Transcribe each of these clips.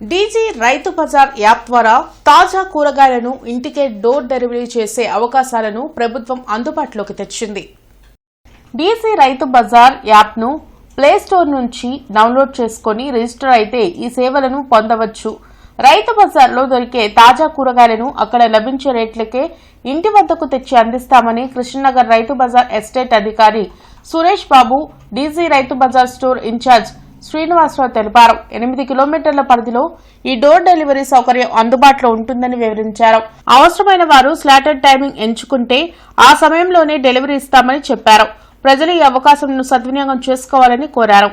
DG Rythu Bazar app ద్వారా తాజా కూరగాయలను ఇంటికే డోర్ డెలివరీ చేసే అవకాశాలను ప్రభుత్వం అందుబాటులోకి తెచ్చింది. డీజీ రైతు బజార్ యాప్ను ప్లేస్టోర్ నుంచి డౌన్లోడ్ చేసుకుని రిజిస్టర్ అయితే ఈ సేవలను పొందవచ్చు. రైతు బజార్లో దొరికే తాజా కూరగాయలను అక్కడ లభించే రేట్లకే ఇంటి వద్దకు తెచ్చి అందిస్తామని కృష్ణనగర్ రైతు బజార్ ఎస్టేట్ అధికారి Suresh Babu, DG Rythu Bazar store incharge Srinivasarao తెలిపారు. 8 కిలోమీటర్ల పరిధిలో ఈ డోర్ డెలివరీ సౌకర్యం అందుబాటులో ఉంటుందని వివరించారు. అవసరమైన వారు స్లాటెడ్ టైమింగ్ ఎంచుకుంటే ఆ సమయంలోనే డెలివరీ ఇస్తామని చెప్పారు. ప్రజలు ఈ అవకాశంను సద్వినియోగం చేసుకోవాలని కోరారు.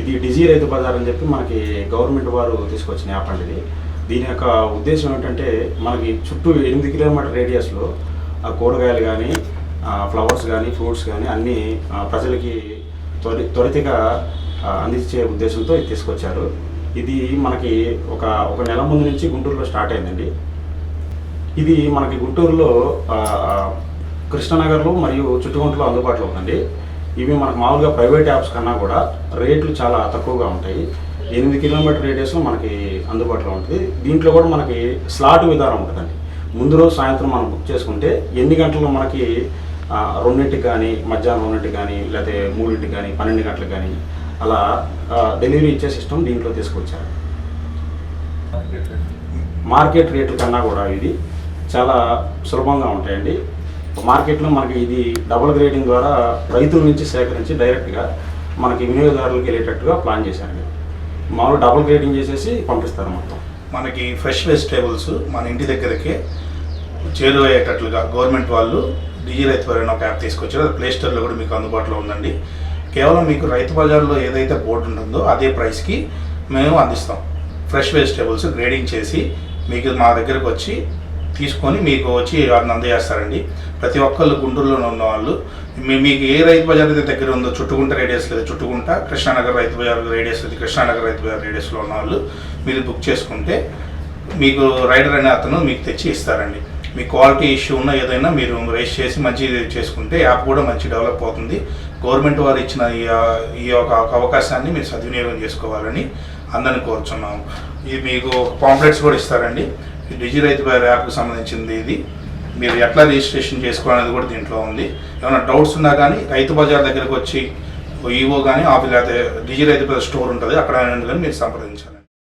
ఇది డీజీ రైతు బజార్ అని చెప్పి మనకి గవర్నమెంట్ వారు తీసుకొచ్చిన యాప్ అండి. దీని యొక్క ఉద్దేశం ఏంటంటే మనకి చుట్టూ 8 కిలోమీటర్ రేడియస్లో కూరగాయలు కానీ, ఫ్లవర్స్ కానీ, ఫ్రూట్స్ కానీ అన్నీ ప్రజలకి త్వరితగా అందించే ఉద్దేశంతో ఇది తీసుకొచ్చారు. ఇది మనకి ఒక నెల ముందు నుంచి గుంటూరులో స్టార్ట్ అయిందండి. ఇది మనకి గుంటూరులో కృష్ణనగర్లో మరియు చుట్టుకుంటలో అందుబాటులో ఉందండి. ఇవి మనకు మామూలుగా ప్రైవేట్ యాప్స్ కన్నా కూడా రేట్లు చాలా తక్కువగా ఉంటాయి. 8 కిలోమీటర్ రేడియస్లో మనకి అందుబాటులో ఉంటుంది. దీంట్లో కూడా మనకి స్లాట్ విధానం ఉంటుందండి. ముందు రోజు సాయంత్రం మనం బుక్ చేసుకుంటే ఎన్ని గంటల్లో మనకి 2ంటికి కానీ, మధ్యాహ్నం 2ంటికి కానీ, లేకపోతే 3ంటికి కానీ, 12 గంటలకు కానీ అలా డెలివరీ ఇచ్చే సిస్టమ్ దీంట్లో తీసుకొచ్చారు. మార్కెట్ రేట్ల కన్నా కూడా ఇది చాలా సులభంగా ఉంటాయండి. మార్కెట్లో మనకి ఇది డబుల్ గ్రేడింగ్ ద్వారా రైతుల నుంచి సేకరించి డైరెక్ట్గా మనకి వినియోగదారులకు వెళ్ళేటట్టుగా ప్లాన్ చేశారండి. మామూలు డబుల్ గ్రేడింగ్ చేసేసి పంపిస్తారు. మొత్తం మనకి ఫ్రెష్ వెజిటేబుల్స్ మన ఇంటి దగ్గరకే చేరువయ్యేటట్లుగా గవర్నమెంట్ వాళ్ళు డీజీ రైతు బజార్ ఒక యాప్ తీసుకొచ్చారు. అది ప్లే స్టోర్లో కూడా మీకు అందుబాటులో ఉందండి. కేవలం మీకు రైతు బజార్లో ఏదైతే బోర్డు ఉంటుందో అదే ప్రైస్కి మేము అందిస్తాం. ఫ్రెష్ వెజిటేబుల్స్ గ్రేడింగ్ చేసి మీకు మా దగ్గరకు వచ్చి తీసుకొని మీకు వచ్చి వారిని అందజేస్తారండి. ప్రతి ఒక్కళ్ళు గుంటూరులో ఉన్న వాళ్ళు మీకు ఏ రైతు బజార్ అయితే దగ్గర ఉందో, చుట్టుకుంట రేడియస్ లేదు చుట్టుకుంట, కృష్ణానగర్ రైతు బజార్ రేడియస్ లేదు కృష్ణానగర్ రైతు బజార్ రేడియస్లో ఉన్న వాళ్ళు మీరు బుక్ చేసుకుంటే మీకు రైడర్ అనే అతను మీకు తెచ్చి ఇస్తారండి. మీ క్వాలిటీ ఇష్యూ ఉన్న ఏదైనా మీరు రైస్ చేసి మంచి చేసుకుంటే యాప్ కూడా మంచి డెవలప్ అవుతుంది. గవర్నమెంట్ వారు ఇచ్చిన ఈ యొక్క అవకాశాన్ని మీరు సద్వినియోగం చేసుకోవాలని అందరిని కోరుచున్నాము. ఇది మీకు పాంప్లెట్స్ కూడా ఇస్తారండి. డీజీ రైతు బజార్ యాప్కి సంబంధించింది ఇది. మీరు ఎట్లా రిజిస్ట్రేషన్ చేసుకోవాలనేది కూడా దీంట్లో ఉంది. ఏమైనా డౌట్స్ ఉన్నా కానీ రైతు బజార్ దగ్గరకు వచ్చి ఈవో కానీ ఆఫీస్ లేకపోతే డీజీ రైతు బజార్ స్టోర్ ఉంటుంది, అక్కడ కానీ మీరు సంప్రదించాలి.